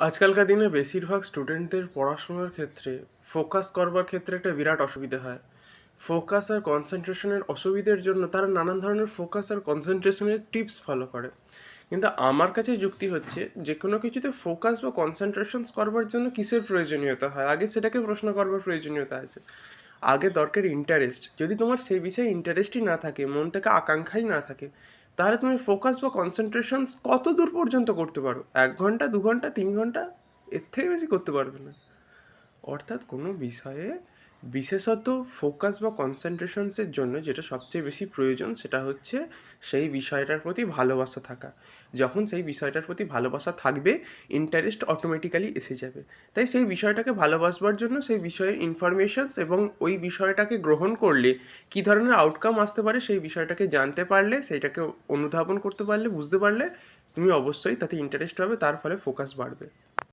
আজকালকার দিনে বেশিরভাগ স্টুডেন্টদের পড়াশোনার ক্ষেত্রে ফোকাস করবার ক্ষেত্রে একটা বিরাট অসুবিধা হয়। ফোকাস আর কনসেন্ট্রেশনের অসুবিধের জন্য তারা নানান ধরনের ফোকাস আর কনসেন্ট্রেশনের টিপস ফলো করে। কিন্তু আমার কাছে যুক্তি হচ্ছে, যে কোনো কিছুতে ফোকাস বা কনসেন্ট্রেশনস করবার জন্য কিসের প্রয়োজনীয়তা হয়, আগে সেটাকে প্রশ্ন করবার প্রয়োজনীয়তা আছে। আগে দরকার ইন্টারেস্ট। যদি তোমার সেই বিষয়ে ইন্টারেস্টই না থাকে, মন থেকে আকাঙ্ক্ষাই না থাকে, তাহলে তুমি ফোকাস বা কনসেন্ট্রেশনস কত দূর পর্যন্ত করতে পারো? 1 ঘন্টা, 2 ঘন্টা, 3 ঘন্টা, এর থেকে বেশি করতে পারবে না। অর্থাৎ কোনো বিষয়ে বিশেষত ফোকাস বা কনসেন্ট্রেশনসের জন্য যেটা সবচেয়ে বেশি প্রয়োজন, সেটা হচ্ছে সেই বিষয়টার প্রতি ভালোবাসা থাকা। যখন সেই বিষয়টার প্রতি ভালোবাসা থাকবে, ইন্টারেস্ট অটোমেটিক্যালি এসে যাবে। তাই সেই বিষয়টাকে ভালোবাসবার জন্য সেই বিষয়ের ইনফরমেশনস এবং ওই বিষয়টাকে গ্রহণ করলে কী ধরনের আউটকাম আসতে পারে সেই বিষয়টাকে জানতে পারলে, সেইটাকে অনুধাবন করতে পারলে, বুঝতে পারলে, তুমি অবশ্যই তাতে ইন্টারেস্ট হবে, তার ফলে ফোকাস বাড়বে।